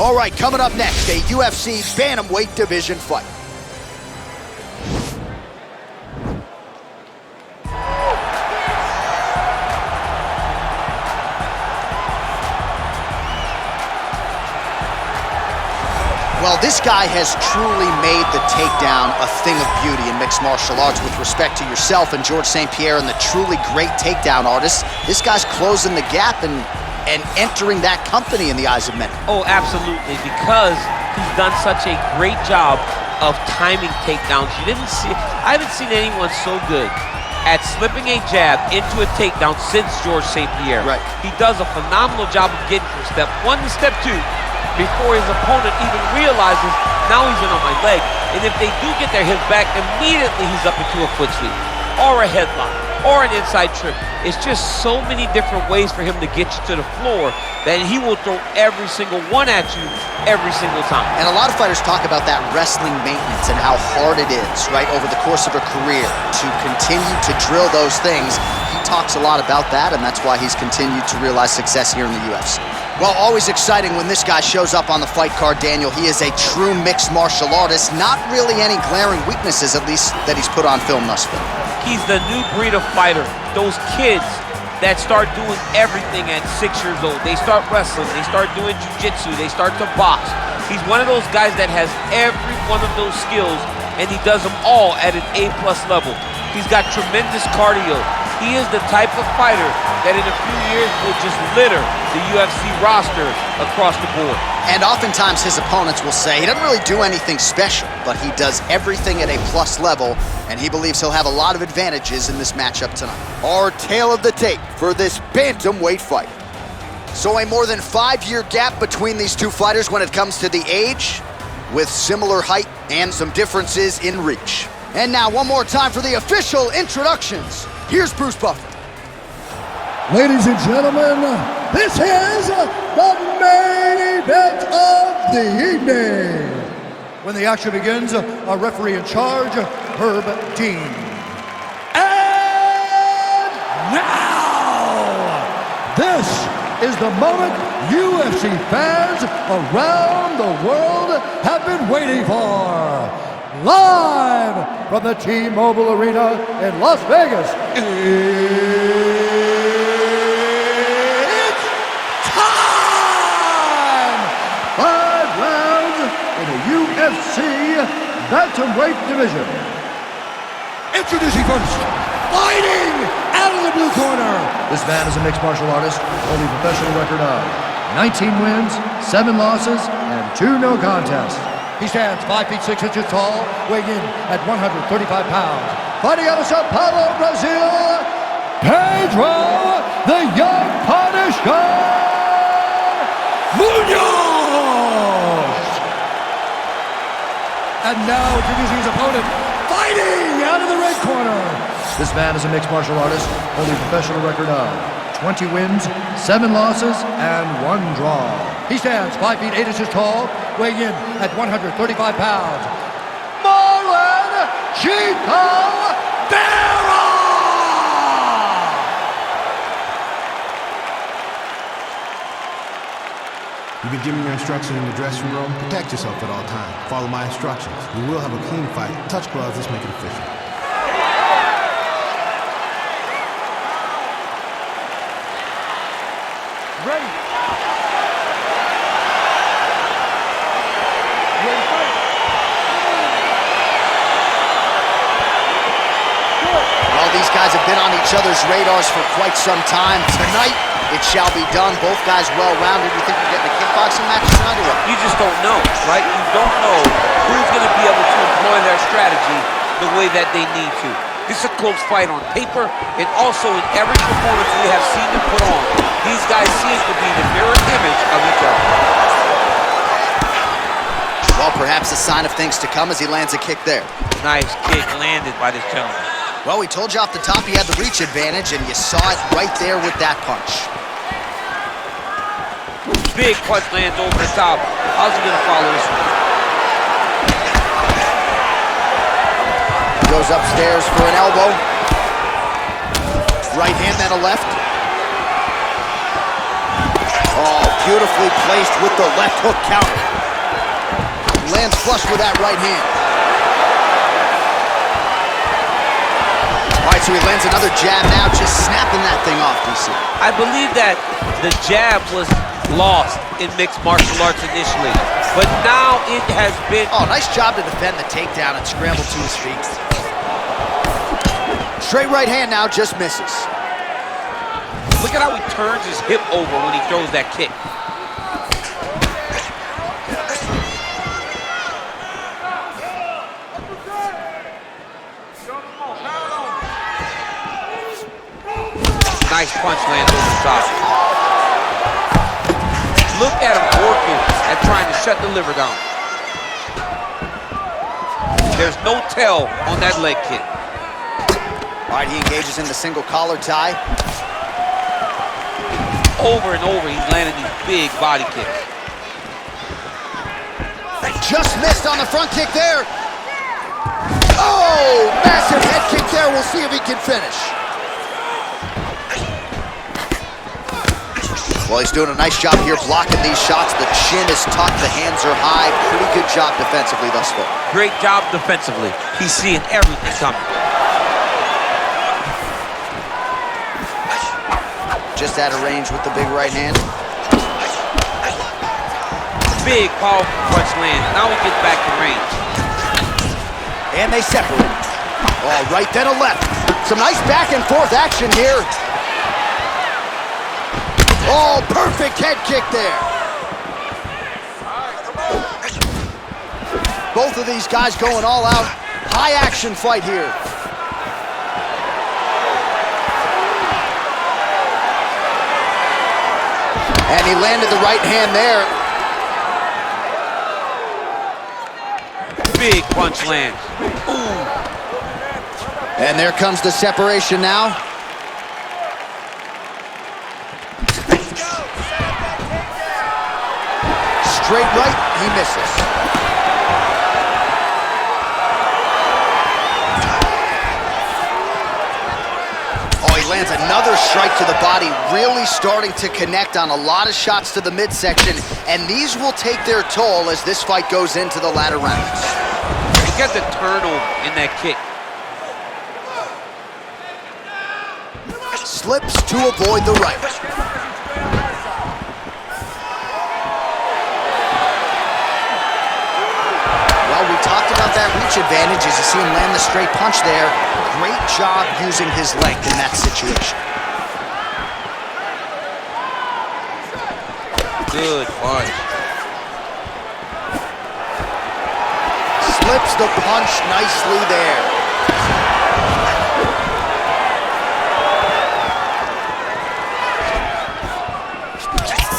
All right, coming up next, a UFC bantamweight division fight. Well, this guy has truly made the takedown a thing of beauty in mixed martial arts with respect to yourself and George St. Pierre and the truly great takedown artists. This guy's closing the gap and entering that company in the eyes of many. Oh, absolutely, because he's done such a great job of timing takedowns. I haven't seen anyone so good at slipping a jab into a takedown since George St. Pierre. Right. He does a phenomenal job of getting from step one to step two before his opponent even realizes now he's in on my leg. And if they do get their hips back, immediately he's up into a foot sweep or a headlock or an inside trip. It's just so many different ways for him to get you to the floor that he will throw every single one at you every single time. And a lot of fighters talk about that wrestling maintenance and how hard it is, right, over the course of a career to continue to drill those things. He talks a lot about that, and that's why he's continued to realize success here in the UFC. Well, always exciting when this guy shows up on the fight card, Daniel. He is a true mixed martial artist. Not really any glaring weaknesses, at least, that he's put on film thus far. He's the new breed of fighter. Those kids that start doing everything at 6 years old. They start wrestling, they start doing jiu-jitsu, they start to box. He's one of those guys that has every one of those skills, and he does them all at an A+ level. He's got tremendous cardio. He is the type of fighter that in a few years will just litter the UFC roster across the board. And oftentimes his opponents will say he doesn't really do anything special, but he does everything at a plus level, and he believes he'll have a lot of advantages in this matchup tonight. Our tale of the tape for this bantamweight fight. So a more than 5-year gap between these two fighters when it comes to the age, with similar height and some differences in reach. And now one more time for the official introductions. Here's Bruce Buffer. Ladies and gentlemen, this is the main event of the evening. When the action begins, our referee in charge, Herb Dean. And now, this is the moment UFC fans around the world have been waiting for. Live from the T-Mobile Arena in Las Vegas, it's time! 5 rounds in the UFC bantamweight division. Introducing first, fighting out of the blue corner. This man is a mixed martial artist, holding a professional record of 19 wins, 7 losses, and 2 no contests. He stands 5 feet 6 inches tall, weighing in at 135 pounds. Fighting out of Sao Paulo, Brazil, Pedro, the young Punisher, Munhoz! And now introducing his opponent, fighting out of the red corner. This man is a mixed martial artist, holding a professional record of 20 wins, 7 losses, and 1 draw. He stands 5 feet 8 inches tall, weighing in at 135 pounds. Marlon Vera! You've been given your instruction in the dressing room. Protect yourself at all times. Follow my instructions. We will have a clean fight. Touch gloves, let's make it official. Ready. Well, these guys have been on each other's radars for quite some time. Tonight, it shall be done. Both guys well-rounded. You think you're getting a kickboxing match tonight or what? You just don't know, right? You don't know who's going to be able to employ their strategy the way that they need to. This is a close fight on paper, and also in every performance we have seen them put on. These guys seem to be the mirror image of each other. Well, perhaps a sign of things to come as he lands a kick there. Nice kick landed by this gentleman. Well, we told you off the top he had the reach advantage, and you saw it right there with that punch. Big punch lands over the top. How's he going to follow this one? Goes upstairs for an elbow. Right hand, then a left. Oh, beautifully placed with the left hook counter. Lands flush with that right hand. All right, so he lands another jab now, just snapping that thing off, DC. I believe that the jab was lost in mixed martial arts initially, but now it has been... Oh, nice job to defend the takedown and scramble to his feet. Straight right hand now, just misses. Look at how he turns his hip over when he throws that kick. Nice punch lands over the top. Look at him working at trying to shut the liver down. There's no tell on that leg kick. All right, he engages in the single collar tie. Over and over, he's landing these big body kicks. Just missed on the front kick there. Oh, massive head kick there. We'll see if he can finish. Well, he's doing a nice job here blocking these shots. The chin is tucked, the hands are high. Pretty good job defensively thus far. Great job defensively. He's seeing everything coming. Just out of range with the big right hand. Big, powerful punch lands. Now he gets back to range. And they separate. All right, then a left. Some nice back and forth action here. Oh, perfect head kick there. Both of these guys going all out. High action fight here. And he landed the right hand there. Big punch lands. Ooh. And there comes the separation now. Straight right, he misses. Oh, he lands another strike to the body, really starting to connect on a lot of shots to the midsection, and these will take their toll as this fight goes into the latter rounds. Look at the turnover in that kick. Slips to avoid the right. We talked about that reach advantage as you see him land the straight punch there. Great job using his length in that situation. Good punch. Slips the punch nicely there.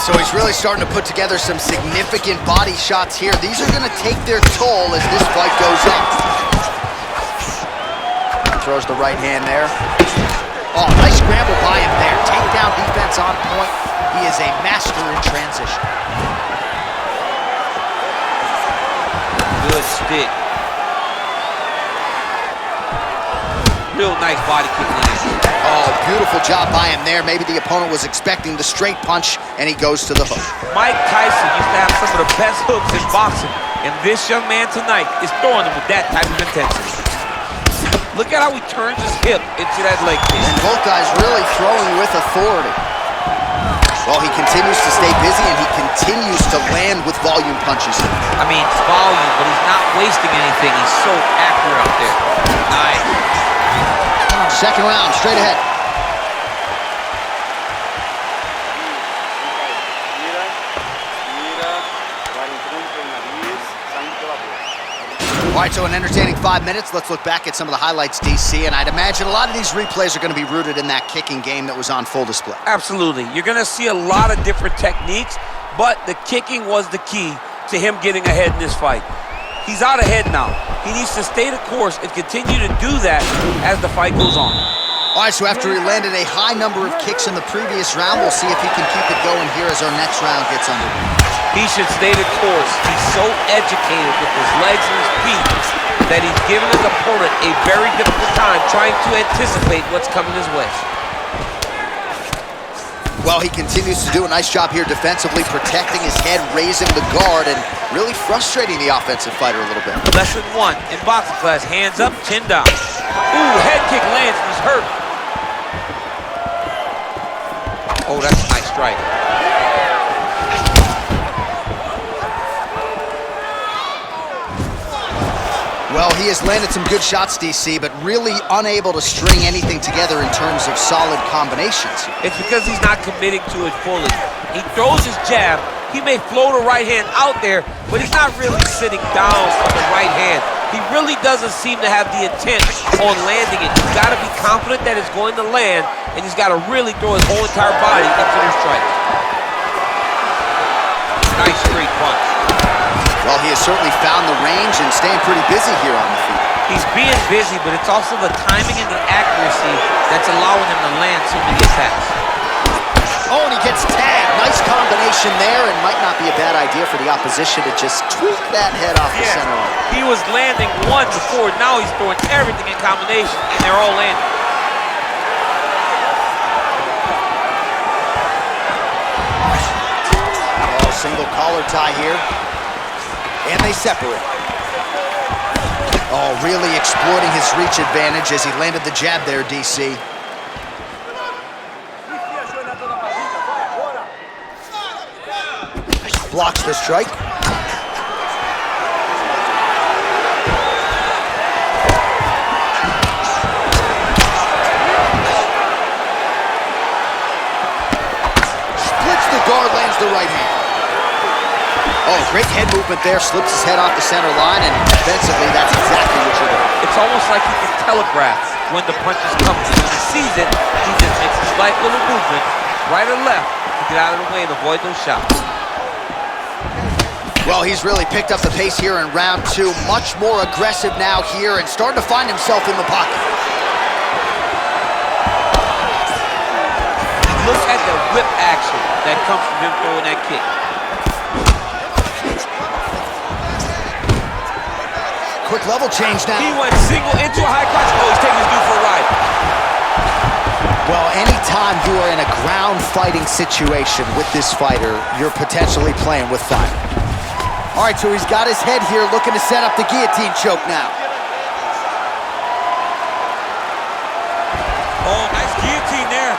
So he's really starting to put together some significant body shots here. These are going to take their toll as this fight goes up. Throws the right hand there. Oh, nice scramble by him there. Takedown defense on point. He is a master in transition. Good stick. Real nice body kick land. Oh, beautiful job by him there. Maybe the opponent was expecting the straight punch, and he goes to the hook. Mike Tyson used to have some of the best hooks in boxing, and this young man tonight is throwing them with that type of intensity. Look at how he turns his hip into that leg kick. And both guys really throwing with authority. Well, he continues to stay busy, and he continues to land with volume punches. I mean, it's volume, but he's not wasting anything. He's so accurate out there. Nice. Second round, straight ahead. All right, so an entertaining 5 minutes. Let's look back at some of the highlights, DC, and I'd imagine a lot of these replays are going to be rooted in that kicking game that was on full display. Absolutely. You're going to see a lot of different techniques, but the kicking was the key to him getting ahead in this fight. He's out ahead now. He needs to stay the course and continue to do that as the fight goes on. All right, so after he landed a high number of kicks in the previous round, we'll see if he can keep it going here as our next round gets underway. He should stay the course. He's so educated with his legs and his feet that he's giving his opponent a very difficult time trying to anticipate what's coming his way. Well, he continues to do a nice job here defensively, protecting his head, raising the guard, and really frustrating the offensive fighter a little bit. Lesson 1 in boxing class, hands up, chin down. Ooh, head kick lands, and he's hurt. Oh, that's a nice strike. Well, he has landed some good shots, DC, but really unable to string anything together in terms of solid combinations. It's because he's not committing to it fully. He throws his jab. He may float a right hand out there, but he's not really sitting down on the right hand. He really doesn't seem to have the intent on landing it. He's got to be confident that it's going to land, and he's got to really throw his whole entire body into the strike. Nice straight punch. Well, he has certainly found the range and staying pretty busy here on the feet. He's being busy, but it's also the timing and the accuracy that's allowing him to land so many attacks. Oh, and he gets tagged. Nice combination there, and might not be a bad idea for the opposition to just tweak that head off the center line. He was landing one before. Now he's throwing everything in combination, and they're all landing. Oh, single collar tie here. And they separate. Oh, really exploiting his reach advantage as he landed the jab there, DC. Blocks the strike. Splits the guard, lands the right hand. Oh, great head movement there, slips his head off the center line, and defensively, that's exactly what you're doing. It's almost like he can telegraph when the punch is coming. When he sees it, he just makes a slight little movement, right or left, to get out of the way and avoid those shots. Well, he's really picked up the pace here in round 2, much more aggressive now here, and starting to find himself in the pocket. Look at the whip action that comes from him throwing that kick. Quick level change now. He went single into a high crotch. Oh, he's taking his dude for a ride. Well, anytime you are in a ground fighting situation with this fighter, you're potentially playing with fire. All right, so he's got his head here, looking to set up the guillotine choke now. Oh, nice guillotine there.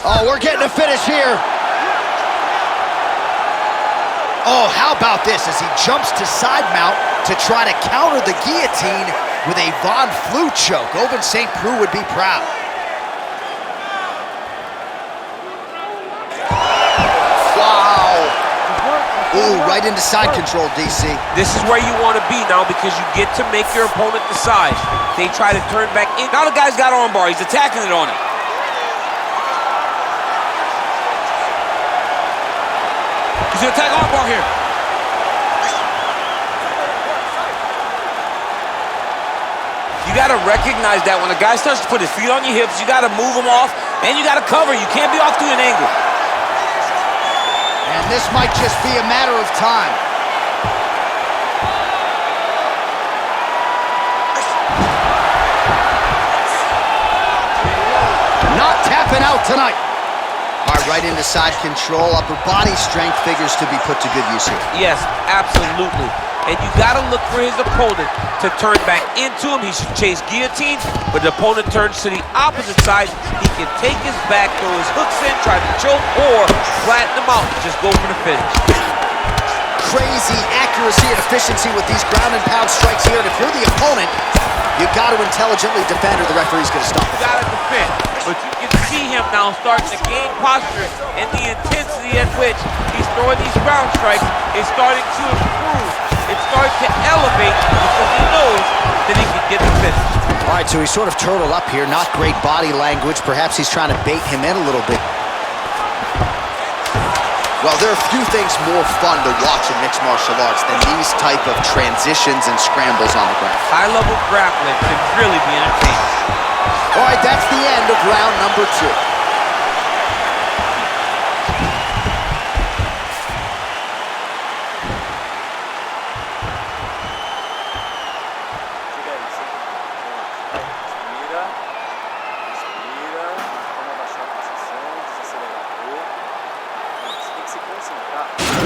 Oh, we're getting a finish here. Oh, how about this as he jumps to side mount to try to counter the guillotine with a Von Flue choke. Oven St. Preux would be proud. Wow. Ooh, right into side control, DC. This is where you want to be now because you get to make your opponent decide. They try to turn back in. Now the guy's got armbar. He's attacking it on him. He's gonna attack armbar here. You gotta recognize that when a guy starts to put his feet on your hips, you gotta move him off, and you gotta cover. You can't be off to an angle. And this might just be a matter of time. Not tapping out tonight. All right, right into side control. Upper body strength figures to be put to good use here. Yes, absolutely. And you gotta look for his opponent to turn back into him. He should chase guillotine, but the opponent turns to the opposite side. He can take his back, throw his hooks in, try to choke, or flatten him out and just go for the finish. Crazy accuracy and efficiency with these ground and pound strikes here. And if you're the opponent, you've got to intelligently defend or the referee's gonna stop it. You gotta defend, but you can see him now starting to gain posture, and the intensity at which he's throwing these ground strikes is starting to improve. It's starting to elevate because he knows that he can get the finish. All right, so he's sort of turtled up here. Not great body language. Perhaps he's trying to bait him in a little bit. Well, there are few things more fun to watch in mixed martial arts than these type of transitions and scrambles on the ground. High-level grappling can really be entertaining. All right, that's the end of round number 2.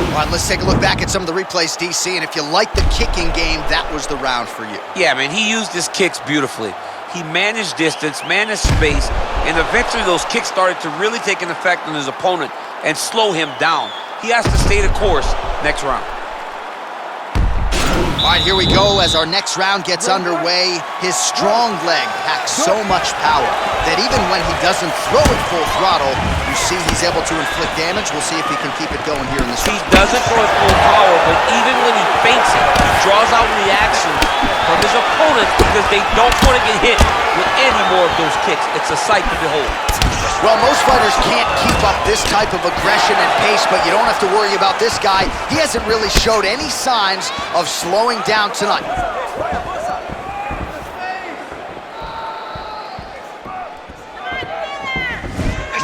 All right, let's take a look back at some of the replays, DC, and if you like the kicking game, that was the round for you. Yeah, man, he used his kicks beautifully. He managed distance, managed space, and eventually those kicks started to really take an effect on his opponent and slow him down. He has to stay the course next round. All right, here we go as our next round gets underway. His strong leg packs so much power that even when he doesn't throw it full throttle, you see he's able to inflict damage. We'll see if he can keep it going here in this round. He doesn't throw it full power, but even when he feints it, he draws out reaction from his opponents because they don't want to get hit with any more of those kicks. It's a sight to behold. Well, most fighters can't keep up this type of aggression and pace, but you don't have to worry about this guy. He hasn't really showed any signs of slowing down tonight.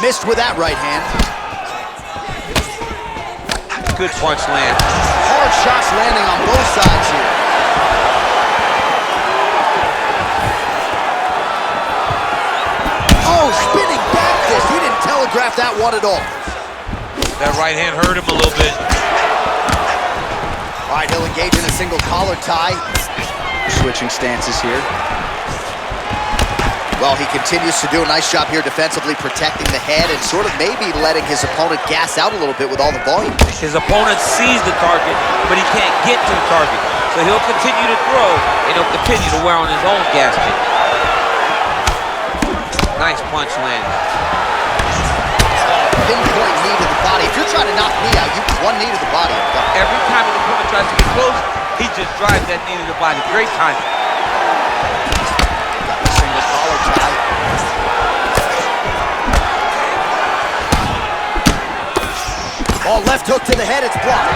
Missed with that right hand. Good punch land. Hard shots landing on both sides here. Oh, spinning back fist. He didn't telegraph that one at all. That right hand hurt him a little bit. All right, he'll engage in a single collar tie. Switching stances here. Well, he continues to do a nice job here defensively, protecting the head and sort of maybe letting his opponent gas out a little bit with all the volume. His opponent sees the target, but he can't get to the target. So he'll continue to throw, and he'll continue to wear on his own gas tank. Nice punch landed. Pinpoint knee to the body. If you're trying to knock me out, you one knee to the body. Every time an opponent tries to get close, he just drives that knee to the body. Great timing. Single collar tie. Oh, left hook to the head, it's blocked.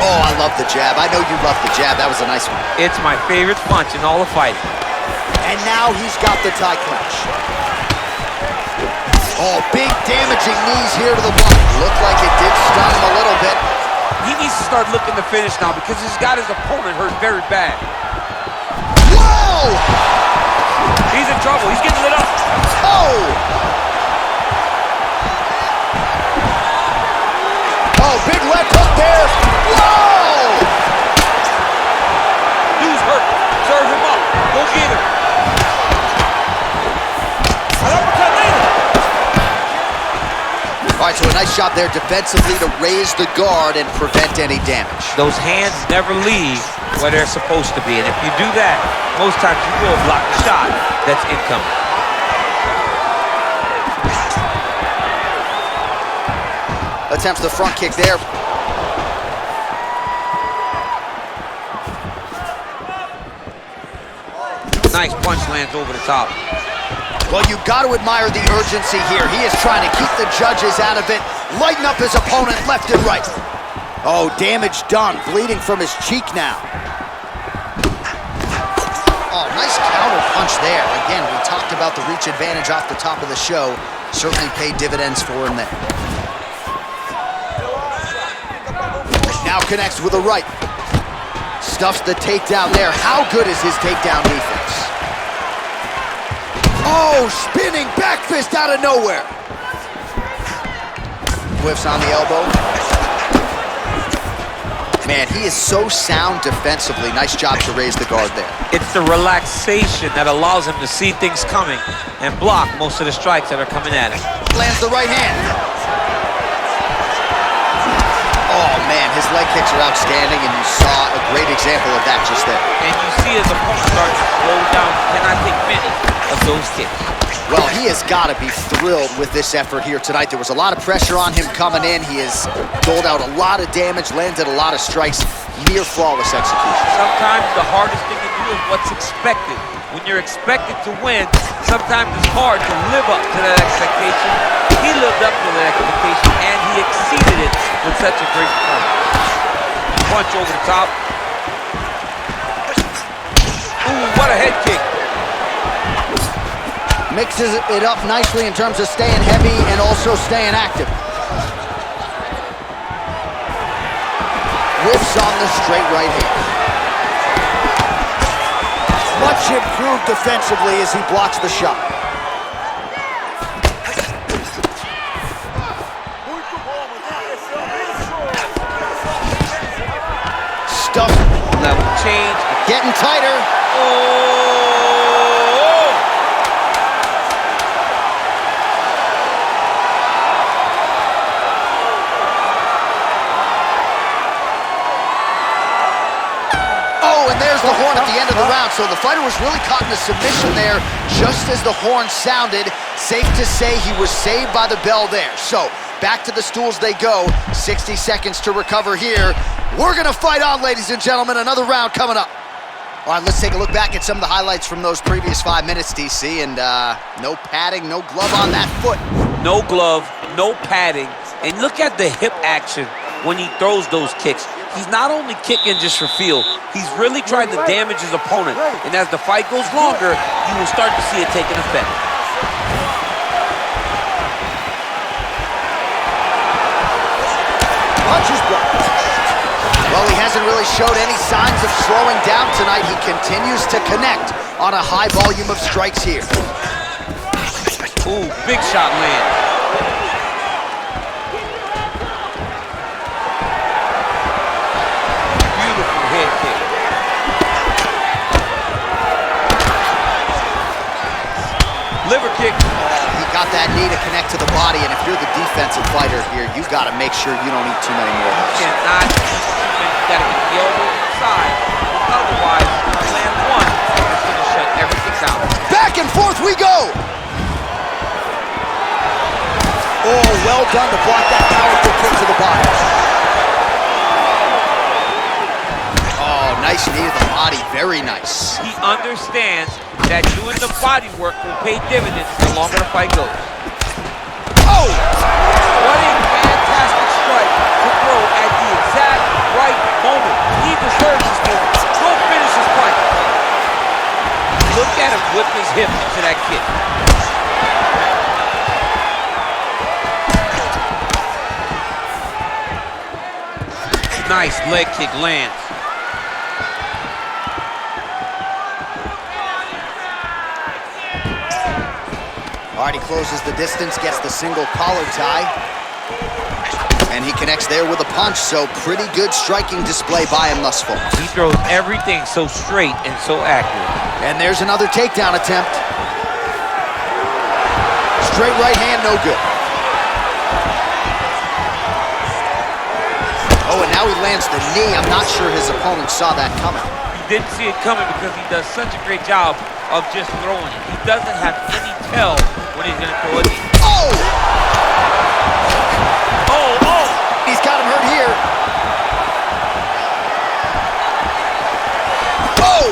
Oh, I love the jab. I know you love the jab. That was a nice one. It's my favorite punch in all the fighting. And now he's got the tie clinch. Oh, big damaging knees here to the body. Looked like it did stun him a little bit. He needs to start looking to finish now because he's got his opponent hurt very bad. Whoa! He's in trouble. He's getting lit up. Oh! Oh, big left hook there. Whoa! Dude's hurt. Serve him up. Go get him. All right, so a nice shot there defensively to raise the guard and prevent any damage. Those hands never leave where they're supposed to be, and if you do that, most times you will block the shot that's incoming. Attempts the front kick there. Nice punch lands over the top. Well, you've got to admire the urgency here. He is trying to keep the judges out of it, lighten up his opponent left and right. Oh, damage done, bleeding from his cheek now. Oh, nice counter punch there. Again, we talked about the reach advantage off the top of the show. Certainly paid dividends for him there. Now connects with a right. Stuffs the takedown there. How good is his takedown defense? Oh, spinning back fist out of nowhere. Whiffs on the elbow. Man, he is so sound defensively. Nice job to raise the guard there. It's the relaxation that allows him to see things coming and block most of the strikes that are coming at him. Lands the right hand. Oh, man, his leg kicks are outstanding, and you saw a great example of that just there. And you see his opponent start to slow down. Cannot take many of those kicks. Well, he has got to be thrilled with this effort here tonight. There was a lot of pressure on him coming in. He has doled out a lot of damage, landed a lot of strikes, near flawless execution. Sometimes the hardest thing to do is what's expected. When you're expected to win, sometimes it's hard to live up to that expectation. He lived up to that expectation, and he exceeded it with such a great performance. Punch over the top. Ooh, what a head kick. Mixes it up nicely in terms of staying heavy and also staying active. Whiffs on the straight right hand. Much improved defensively as he blocks the shot. stuff. Level change. Getting tighter. And there's the horn at the end of the round. So the fighter was really caught in a submission there just as the horn sounded. Safe to say he was saved by the bell there. So back to the stools they go. 60 seconds to recover here. We're gonna fight on, ladies and gentlemen. Another round coming up. All right, let's take a look back at some of the highlights from those previous 5 minutes, DC. And no padding, no glove on that foot. No glove, no padding. And look at the hip action when he throws those kicks. He's not only kicking just for feel, he's really trying to damage his opponent. And as the fight goes longer, you will start to see it taking effect. Punches blocked. Well, he hasn't really showed any signs of slowing down tonight. He continues to connect on a high volume of strikes here. Ooh, big shot land. Liver kick. He got that knee to connect to the body, and if you're the defensive fighter here, you've got to make sure you don't eat too many more of those. Cannot. You got to get the elbow inside. Otherwise, land one, it's going to shut everything down. Back and forth we go. Oh, well done to block that powerful kick to the body. Oh, nice knee to the body. Very nice. He understands that doing the body work will pay dividends the longer the fight goes. Oh! What a fantastic strike to throw at the exact right moment. He deserves this moment. Go finish his fight. Look at him whip his hip into that kick. Nice leg kick lands. All right, he closes the distance, gets the single collar tie. And he connects there with a punch, so pretty good striking display by him thus far. He throws everything so straight and so accurate. And there's another takedown attempt. Straight right hand, no good. Oh, and now he lands the knee. I'm not sure his opponent saw that coming. He didn't see it coming because he does such a great job of just throwing it. He doesn't have any tell when he's gonna throw it. Oh! Oh! He's got him hurt here. Oh!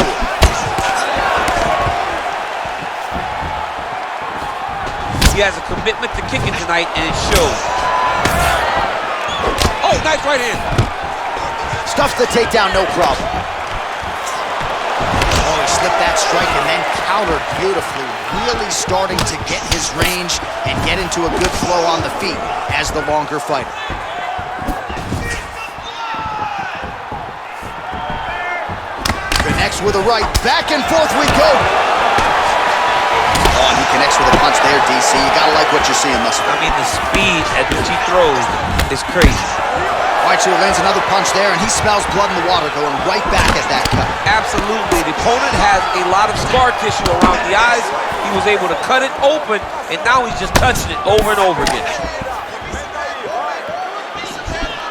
He has a commitment to kicking tonight, and it shows. Oh, nice right hand. Stuffs the takedown, no problem. Oh, he slipped that strike and then countered beautifully, really starting to get his range and get into a good flow on the feet as the longer fighter. Connects with a right, back and forth we go. Oh, and he connects with a punch there, DC. You gotta like what you're seeing thus far. I mean, the speed at which he throws is crazy. All right, so he lands another punch there, and he smells blood in the water, going right back at that cut. Absolutely. The opponent has a lot of scar tissue around the eyes. He was able to cut it open, and now he's just touching it over and over again.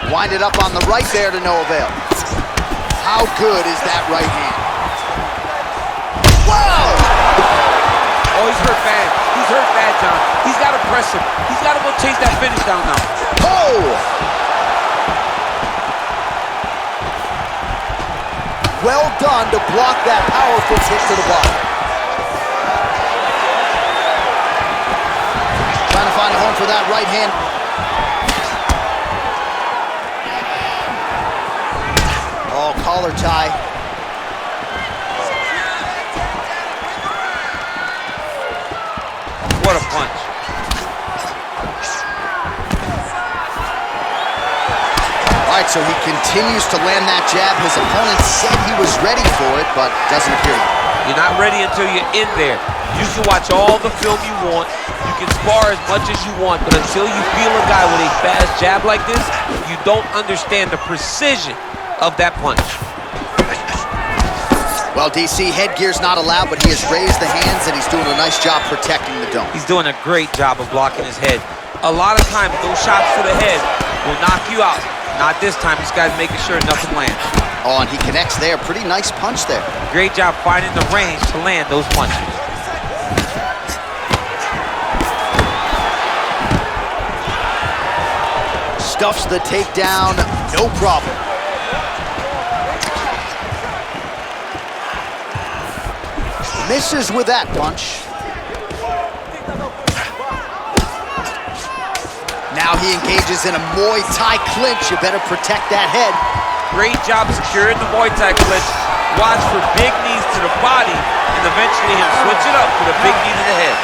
Winded up on the right there to no avail. How good is that right hand? Wow! Oh, he's hurt bad. He's hurt bad, John. He's got to press him. He's got to go chase that finish down now. Oh! Well done to block that powerful kick to the body. Trying to find a home for that right hand. Oh, collar tie. What a punch. All right, so he continues to land that jab. His opponent said he was ready for it, but doesn't appear to. You're not ready until you're in there. You can watch all the film you want. You can spar as much as you want, but until you feel a guy with a fast jab like this, you don't understand the precision of that punch. Well, DC, headgear's not allowed, but he has raised the hands, and he's doing a nice job protecting the dome. He's doing a great job of blocking his head. A lot of times, those shots to the head will knock you out. Not this time. This guy's making sure nothing lands. Oh, and he connects there. Pretty nice punch there. Great job finding the range to land those punches. Stuffs the takedown, no problem. Misses with that punch. Now he engages in a Muay Thai clinch. You better protect that head. Great job securing the Muay Thai clinch. Watch for big knees to the body, and eventually he'll switch it up with a big knee to the head.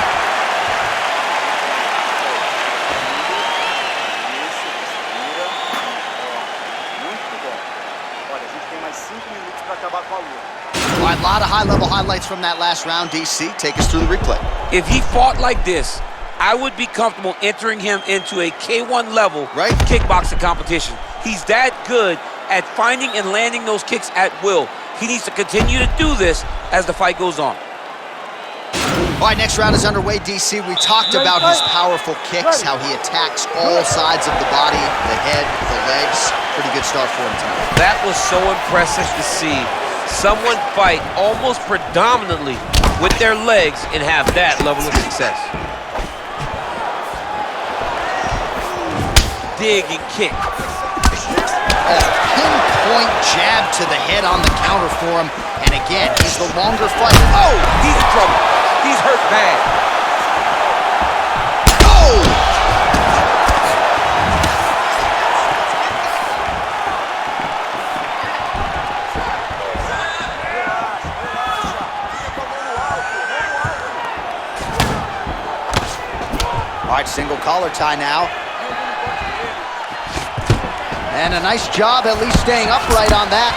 All right, a lot of high-level highlights from that last round, DC. Take us through the replay. If he fought like this, I would be comfortable entering him into a K1 level kickboxing competition. He's that good at finding and landing those kicks at will. He needs to continue to do this as the fight goes on. All right, next round is underway, DC. We talked about his powerful kicks, how he attacks all sides of the body, the head, the legs. Pretty good start for him tonight. That was so impressive to see. Someone fight almost predominantly with their legs and have that level of success. Dig and kick. Oh, pinpoint jab to the head on the counter for him. And again, he's the longer fighter. Oh, he's in trouble. He's hurt bad. Oh! All right, single collar tie now. And a nice job at least staying upright on that.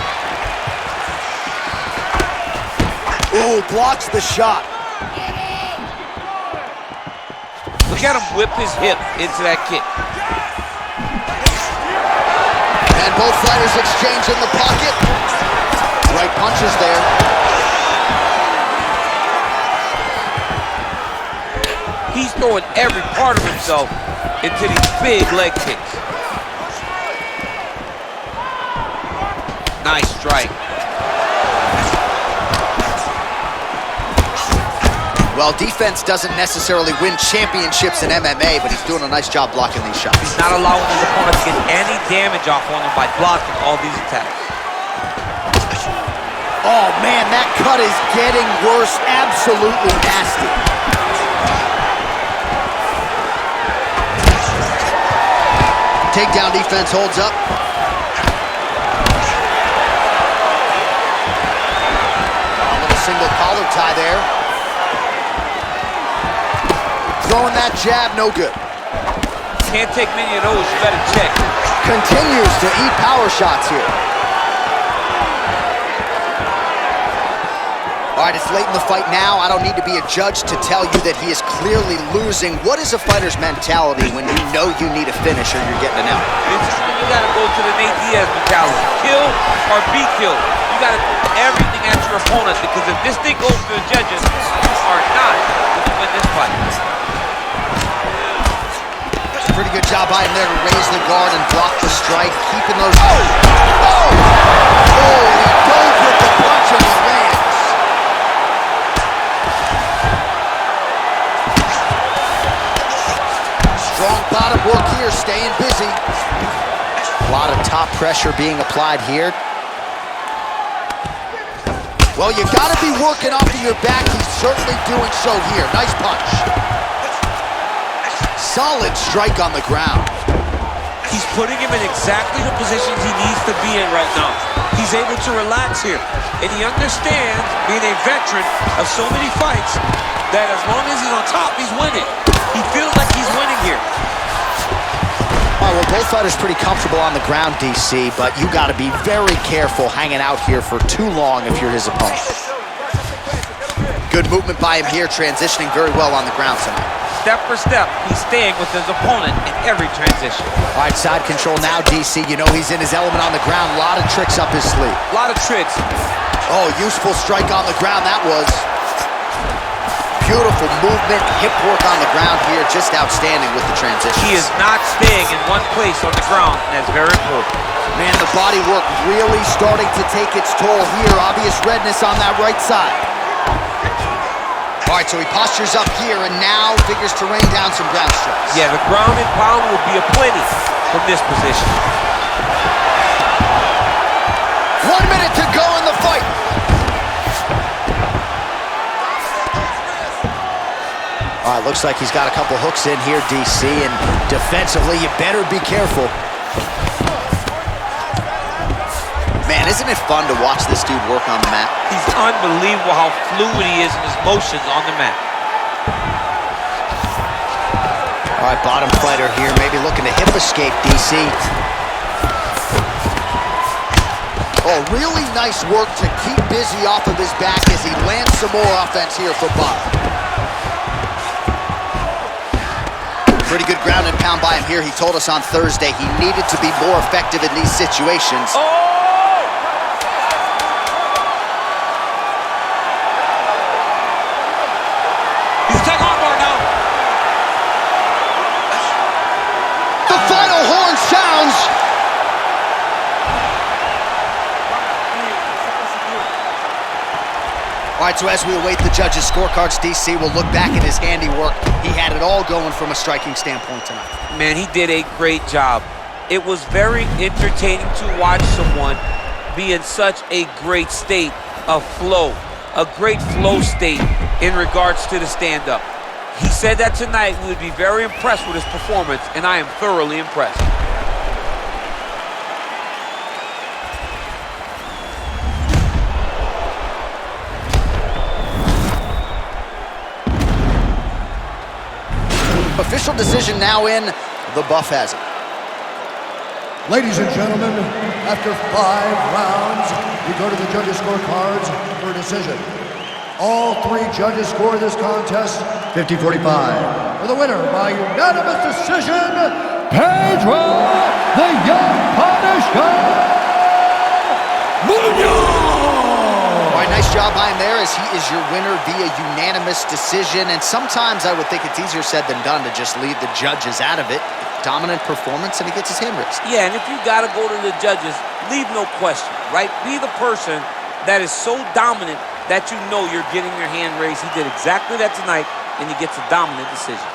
Ooh, blocks the shot. Look at him whip his hip into that kick. And both fighters exchange in the pocket. Right punches there. He's throwing every part of himself into these big leg kicks. Nice strike. Well, defense doesn't necessarily win championships in MMA, but he's doing a nice job blocking these shots. He's not allowing his opponent to get any damage off on him by blocking all these attacks. Oh, man, that cut is getting worse. Absolutely nasty. Takedown defense holds up. A little single collar tie there. Throwing that jab, no good. Can't take many of those, you better check. Continues to eat power shots here. All right, it's late in the fight now. I don't need to be a judge to tell you that he is clearly losing. What is a fighter's mentality when you know you need a finish or you're getting an out? You gotta go to the Nate Diaz mentality. Kill or be killed. You gotta throw everything at your opponent, because if this thing goes to the judges, you are not going to win this fight. Pretty good job by him there to raise the guard and block the strike, keeping those... Oh! Oh! Oh, he dove with the punch and he lands. Strong bottom work here, staying busy. A lot of top pressure being applied here. Well, you gotta be working off of your back. He's certainly doing so here. Nice punch. Solid strike on the ground. He's putting him in exactly the positions he needs to be in right now. He's able to relax here. And he understands, being a veteran of so many fights, that as long as he's on top, he's winning. He feels like he's winning here. All right, well, both fighters pretty comfortable on the ground, DC, but you got to be very careful hanging out here for too long if you're his opponent. Good movement by him here, transitioning very well on the ground tonight. step for step, he's staying with his opponent in every transition. All right, side control now, DC. You know he's in his element on the ground. A lot of tricks up his sleeve. A lot of tricks. Oh, useful strike on the ground, that was. Beautiful movement, hip work on the ground here, just outstanding with the transition. He is not staying in one place on the ground, and that's very important. Man, the body work really starting to take its toll here. Obvious redness on that right side. All right, so he postures up here and now figures to rain down some ground strikes. Yeah, the ground and pound will be aplenty from this position. 1 minute to go in the fight. All right, looks like he's got a couple hooks in here, DC, and defensively, you better be careful. Man, isn't it fun to watch this dude work on the mat? He's unbelievable how fluid he is in his motions on the mat. All right, bottom fighter here, maybe looking to hip escape, DC. Oh, really nice work to keep busy off of his back as he lands some more offense here for bottom. Pretty good ground and pound by him here. He told us on Thursday he needed to be more effective in these situations. Oh! He's taking on more now. The final horn sounds. All right, so as we await the judges' scorecards, DC will look back at his handiwork. He had it all going from a striking standpoint tonight. Man, he did a great job. It was very entertaining to watch someone be in such a great state of flow, a great flow state in regards to the stand-up. He said that tonight we would be very impressed with his performance, and I am thoroughly impressed. Official decision now in. The buff has it. Ladies and gentlemen, after 5 rounds, we go to the judges' scorecards for a decision. All 3 judges score this contest 50-45. For the winner by unanimous decision, Pedro, the Young Punisher, Munhoz! All right, nice job by him there as he is your winner via unanimous decision. And sometimes I would think it's easier said than done to just leave the judges out of it. Dominant performance, and he gets his hand raised. Yeah, and if you got to go to the judges, leave no question, right? Be the person that is so dominant that you know you're getting your hand raised. He did exactly that tonight, and he gets a dominant decision.